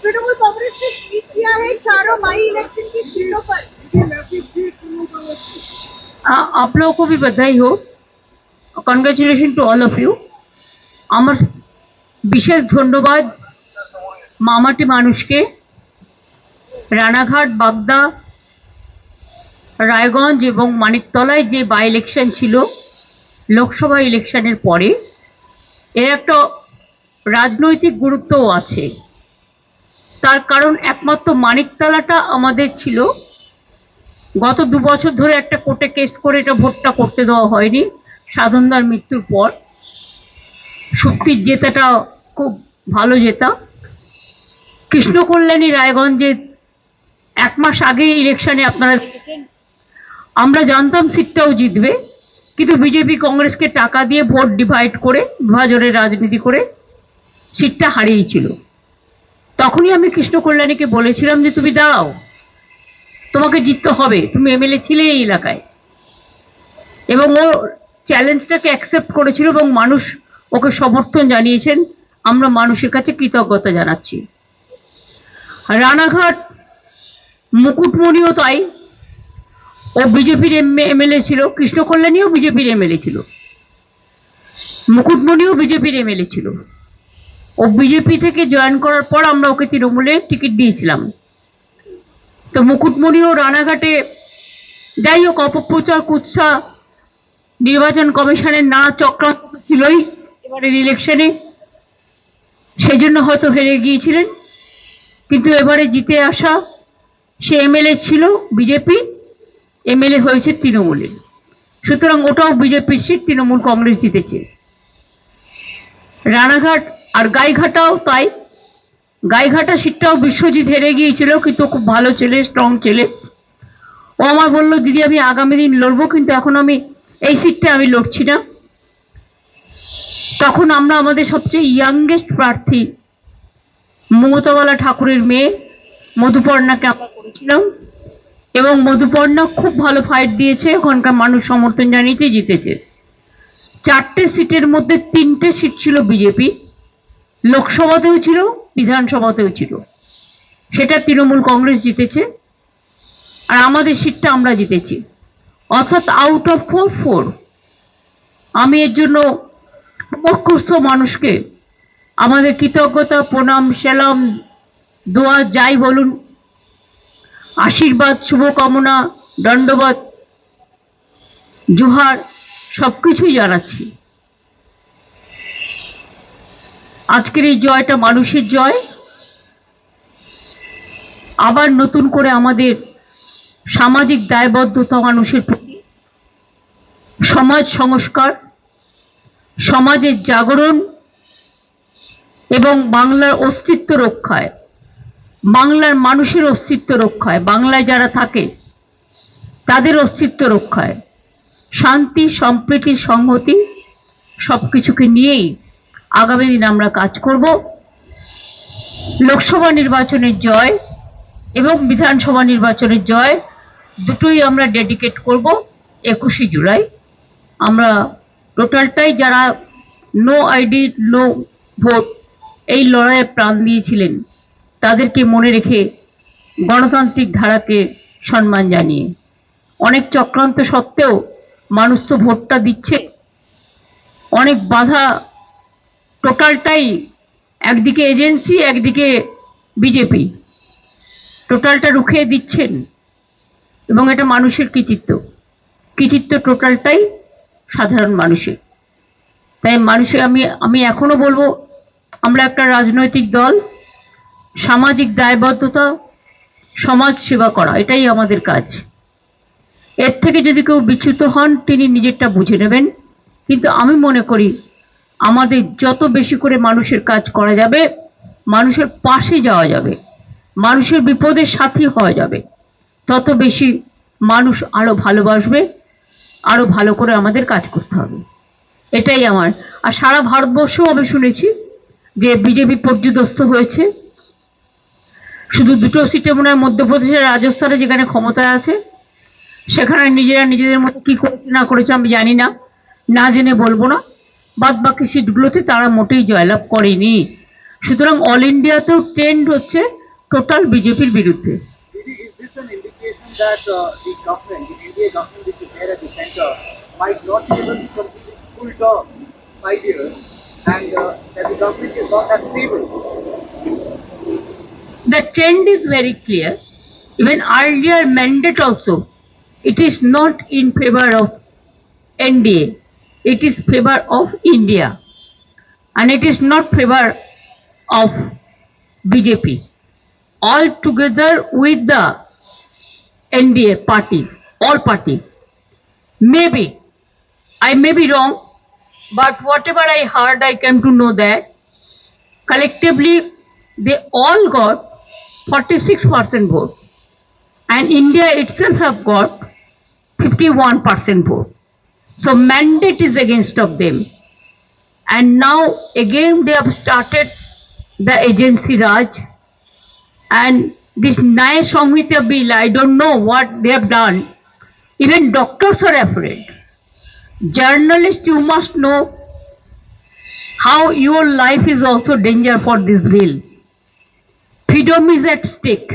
तृणमूल कांग्रेस ने ट्वीट किया है चारों बाई इलेक्शन की सीटों पर। आप लोगों को भी बधाई हो, congratulation to all of you. আমার বিশেষ ধন্যবাদ মামাটি মানুষকে। রানাঘাট, বাগদা, রায়গঞ্জ এবং মানিকতলায় যে বাই ইলেকশন ছিল লোকসভা ইলেকশনের পরে, এর একটা রাজনৈতিক গুরুত্বও আছে। তার কারণ একমাত্র মানিকতলাটা আমাদের ছিল, গত 2 বছর ধরে একটা কোর্টে কেস করে এটা ভোটটা করতে দেওয়া হয়নি সাধনদার মৃত্যুর পর। শক্তির জেতাটা খুব ভালো জেতা। কৃষ্ণকল্যাণী রায়গঞ্জে 1 মাস আগে ইলেকশনে আপনারা দেখেছেন, আমরা জানতাম সিটটাও জিতবে, কিন্তু বিজেপি কংগ্রেসকে টাকা দিয়ে ভোট ডিভাইড করে বিভাজনের রাজনীতি করে সিটটা হারিয়েছিল। তখনই আমি কৃষ্ণকল্যাণীকে বলেছিলাম যে তুমি দাঁড়াও, তোমাকে জিততে হবে, তুমি এমএলএ ছিলে এই এলাকায়। এবং ও চ্যালেঞ্জটাকে অ্যাকসেপ্ট করেছিল এবং মানুষ ওকে সমর্থন জানিয়েছেন। আমরা মানুষের কাছে কৃতজ্ঞতা জানাচ্ছি। রানাঘাট মুকুটমণিও তাই, ও বিজেপির এমএলএ ছিল, কৃষ্ণকল্যাণীও বিজেপির এমএলএ ছিল, মুকুটমণিও বিজেপির এমএলএ ছিল। ও বিজেপি থেকে জয়েন করার পর আমরা ওকে তৃণমূলে টিকিট দিয়েছিলাম। তো মুকুটমণিও রানাঘাটে, যাই হোক, অপপ্রচার কুৎসা, নির্বাচন কমিশনের নানা চক্রান্ত ছিলই এবারের ইলেকশনে, সেই জন্য হয়তো হেরে গিয়েছিলেন। কিন্তু এবারে জিতে আসা, সে এমএলএ ছিল বিজেপি, এমএলএ হয়েছে তৃণমূলের, সুতরাং ওটাও বিজেপির সিট, তৃণমূল কংগ্রেস জিতেছে। রানাঘাট আর গাইঘাটাও তাই, গাইঘাটা সিটটাও বিশ্বজিৎ হেরে গিয়েছিল, কিন্তু খুব ভালো ছেলে, স্ট্রং ছেলে। ও আমার বললো দিদি আমি আগামী দিন লড়বো, কিন্তু এখন আমি এই সিটটা আমি লড়ছি না। তখন আমরা আমাদের সবচেয়ে ইয়াংগেস্ট প্রার্থী মমতাবালা ঠাকুরের মেয়ে মধুপর্ণাকে আমরা করেছিলাম, এবং মধুপর্ণা খুব ভালো ফাইট দিয়েছে, ওখানকার মানুষ সমর্থন জানিয়েছে, জিতেছে। 4টে সিটের মধ্যে 3টে সিট ছিল বিজেপি, লোকসভাতেও ছিল, বিধানসভাতেও ছিল, সেটা তৃণমূল কংগ্রেস জিতেছে, আর আমাদের সিটটা আমরা জিতেছি, অর্থাৎ আউট অফ 4। আমি এর জন্য মুখস্থ মানুষকে আমাদের কৃতজ্ঞতা, প্রণাম, সেলাম, দোয়া যাই বলুন, আশীর্বাদ, শুভকামনা, দণ্ডবত, জোহার সবকিছুই জানাচ্ছি। আজকের এই জয়টা মানুষের জয়। আবার নতুন করে আমাদের সামাজিক দায়বদ্ধতা মানুষের প্রতি, সমাজ সংস্কার, সমাজের জাগরণ এবং বাংলার অস্তিত্ব রক্ষায়, বাংলার মানুষের অস্তিত্ব রক্ষায়, বাংলায় যারা থাকে তাদের অস্তিত্ব রক্ষায়, শান্তি, সম্প্রীতি, সংহতি সবকিছুকে নিয়েই আগামী দিন আমরা কাজ করব। লোকসভা নির্বাচনের জয় এবং বিধানসভা নির্বাচনের জয় দুটোই আমরা ডেডিকেট করব 21শে জুলাই। আমরা টোটালটাই যারা নো আইডি নো ভোট এই লড়াইয়ে প্রাণ দিয়েছিলেন তাদেরকে মনে রেখে, গণতান্ত্রিক ধারাকে সম্মান জানিয়ে, অনেক চক্রান্ত সত্ত্বেও মানুষ তো ভোটটা দিচ্ছে, অনেক বাধা, টোটালটাই একদিকে এজেন্সি একদিকে বিজেপি, টোটালটা রুখে দিচ্ছেন, এবং এটা মানুষের কৃতিত্ব টোটালটাই সাধারণ মানুষের। তাই মানুষের আমি এখনো বলবো, আমরা একটা রাজনৈতিক দল, সামাজিক দায়বদ্ধতা, সমাজ সেবা করা এটাই আমাদের কাজ। এর থেকে যদি কেউ বিচ্যুত হন তিনি নিজেরটা বুঝে নেবেন, কিন্তু আমি মনে করি আমাদের যত বেশি করে মানুষের কাজ করা যাবে, মানুষের পাশে যাওয়া যাবে, মানুষের বিপদের সাথী হওয়া যাবে, তত বেশি মানুষ আরো ভালোবাসবে, আরো ভালো করে আমাদের কাজ করতে হবে। এটাই আমার। আর সারা ভারতবর্ষও আমি শুনেছি যে বিজেপি পর্যুদস্ত হয়েছে। শুধু দুটো সিটে মনে হয় মধ্যপ্রদেশের রাজস্থানে যেখানে ক্ষমতায় আছে, সেখানে নিজেরা নিজেদের মতো কি করেছে না করেছে আমি জানি না, না জেনে বলবো না। বাদ বাকি সিটগুলোতে তারা মোটেই জয়লাভ করেনি। সুতরাং অল ইন্ডিয়াতেও ট্রেন্ড হচ্ছে টোটাল বিজেপির বিরুদ্ধে। Didi, is this an indication that the government, the India government which is there at the center, might not be able to complete its full term, 5 years, and that the government is not that stable? The trend is very clear. Even earlier mandate also, it is not in favor of NDA. It is favor of India, and it is not favor of BJP. All together with the NDA party, all party. Maybe I may be wrong, but whatever I heard, I came to know that collectively they all got 46% vote, and India itself have got 51% vote. So mandate is against of them, and now again they have started the agency Raj, and this Nyaya Samhita bill, I don't know what they have done. Even doctors are afraid. Journalists, you must know how your life is also danger for this bill. Freedom is at stake.